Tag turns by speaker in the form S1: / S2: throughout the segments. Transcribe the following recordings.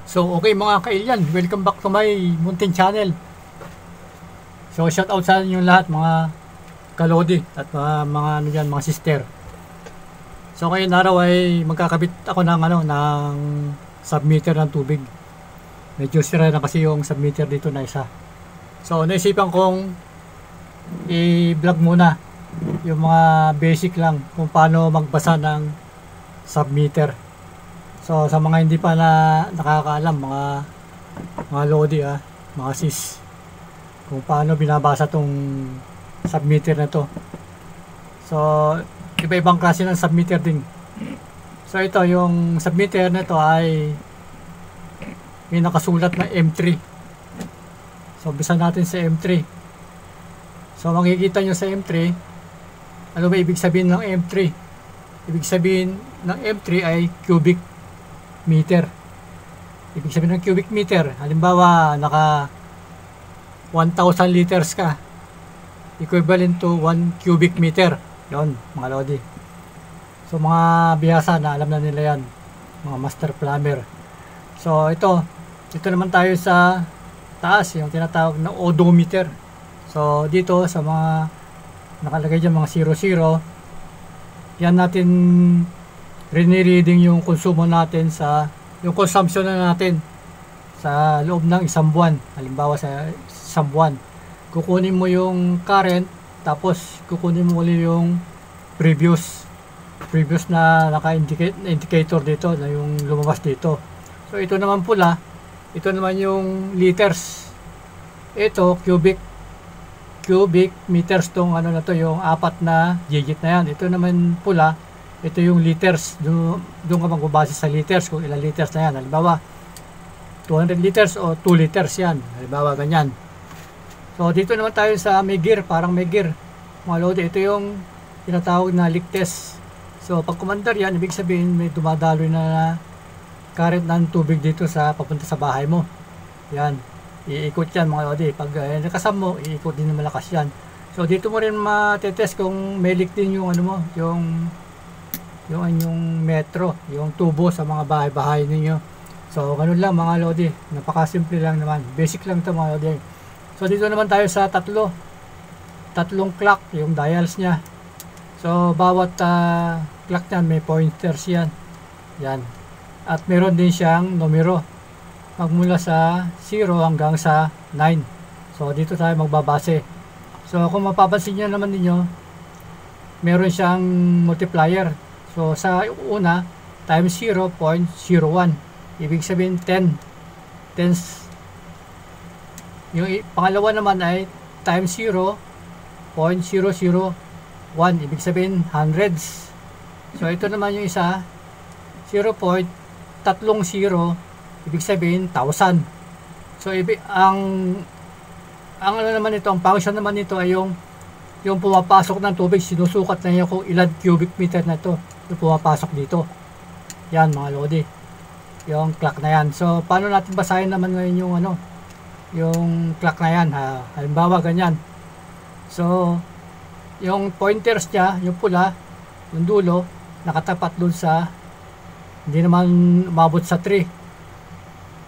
S1: So okay mga kailyan, welcome back to my Mountain Channel. So shout out sa inyo lahat mga kalodi at mga ano dyan, mga sister. So ngayon araw ay magkakabit ako ng ng submeter ng tubig. Medyo sira na kasi yung submeter dito na isa. So naisipan kong i-vlog muna yung mga basic lang kung paano magbasa ng submeter. So sa mga hindi pa nakakaalam, mga lodi mga sis, kung paano binabasa tong submeter na to. So iba-ibang klase ng submeter din. So ito yung submeter na to ay may nakasulat na M3. So bisa natin sa M3. So makikita nyo sa M3, ano ba ibig sabihin ng M3? Ibig sabihin ng M3 ay cubic meter. Ibig sabihin ng cubic meter, halimbawa naka 1,000 liters ka, equivalent to 1 cubic meter. Yon mga lodi. So mga bihasa na alam na nila yan, mga master plumber. So ito naman tayo sa taas, yung tinatawag na odometer. So dito sa mga nakalagay dyan mga 00, yan natin rini-reading yung konsumo natin yung consumption na natin sa loob ng isang buwan. Halimbawa sa isang buwan, kukunin mo yung current, tapos kukunin mo ulit yung previous na naka-indicator dito na yung lumabas dito. So ito naman pula, ito naman yung liters, ito cubic meters tong na to, yung apat na digit na yan. Ito naman pula, ito yung liters. Doon ka magbabase sa liters kung ilang liters na yan. Halimbawa 200 liters o 2 liters yan, halimbawa ganyan. So dito naman tayo sa may gear, parang may gear mga lodi. Ito yung tinatawag na leak test. So pag kumandar yan, ibig sabihin may dumadaloy na current ng tubig dito papunta sa bahay mo. Yan, iikot yan mga lodi. Pag nakasam mo, iikot din na malakas yan. So dito mo rin matetest kung may leak din yung yung metro, yung tubo sa mga bahay-bahay ninyo. So ganun lang mga lodi, napakasimple lang naman, basic lang ito mga lodi. So dito naman tayo sa tatlong clock, yung dials nya. So bawat clock niyan may pointers yan. At meron din siyang numero, magmula sa 0 hanggang sa 9. So dito tayo magbabase. So kung mapapansin nyo naman ninyo, meron siyang multiplier. So sa una, times 0.01, ibig sabihin 10 tens. Yung pangalawa naman ay times 0.001, ibig sabihin hundreds. So ito naman yung isa, 0.30, ibig sabihin 1,000. So ang naman ito, ang function naman nito ay yung pumapasok ng tubig, sinusukat na niya kung ilan cubic meter na ito yung pumapasok dito. Yan mga lodi, yung clock na yan. So paano natin basahin naman ngayon yung clock na yan halimbawa ganyan. So yung pointers nya, yung pula, yung dulo, nakatapat dun sa, hindi naman umabot sa 3.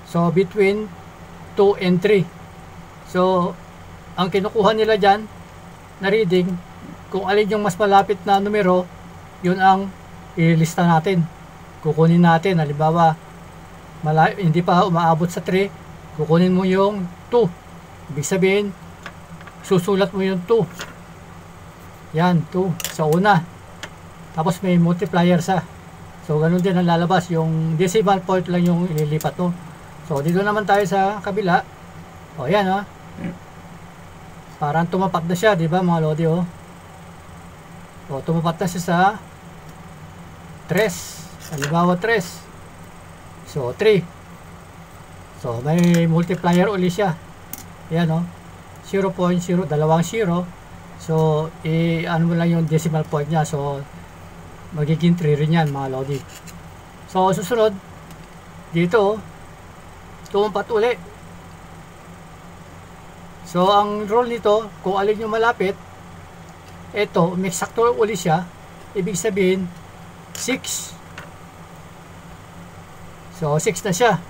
S1: So between 2 and 3. So ang kinukuha nila dyan na reading, kung alin yung mas malapit na numero, yun ang ilista natin, kukunin natin. Halimbawa hindi pa umaabot sa 3, kukunin mo yung 2, ibig sabihin susulat mo yung 2. Yan, 2 sa una, tapos may multiplier sa. So ganun din ang lalabas, yung decimal point lang yung ililipat mo. So dito naman tayo sa kabila. O yan parang tumapat na siya, di ba mga lodi? O tumapat na siya sa 3, halimbawa 3. So 3. So may multiplier uli siya. Yan 0.0, dalawang 0. So ano mo lang yung decimal point niya. So magiging 3 rin yan mga lodi. So susunod dito, tumapat uli. So ang rule nito, kung alin yung malapit, ito may sakto uli siya, ibig sabihin 6. So 6 na siya.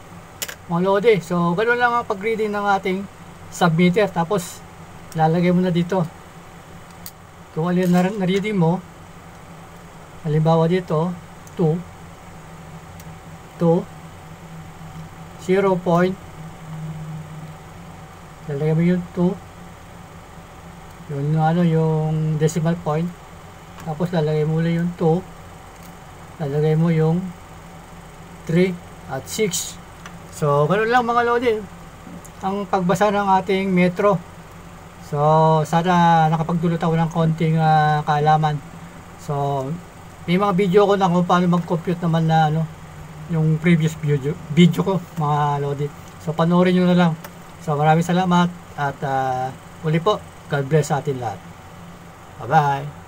S1: mga lodi. So, ganoon lang ang pag-reading ng ating submeter. Tapos, lalagay mo na dito. Kung alin na reading mo, halimbawa dito, 2, 0 point, lalagay mo yung 2, yung decimal point, tapos lalagay mo ulit yung 2, lalagay mo yung 3 at 6. So, ganoon lang mga lodi ang pagbasa ng ating metro. So, sana nakapagdulot ako ng konting kaalaman. So, may mga video ko na kung paano mag-compute naman na yung previous video ko mga lodi. So, panoorin nyo na lang. So, maraming salamat at uli po, God bless sa atin lahat. Bye-bye!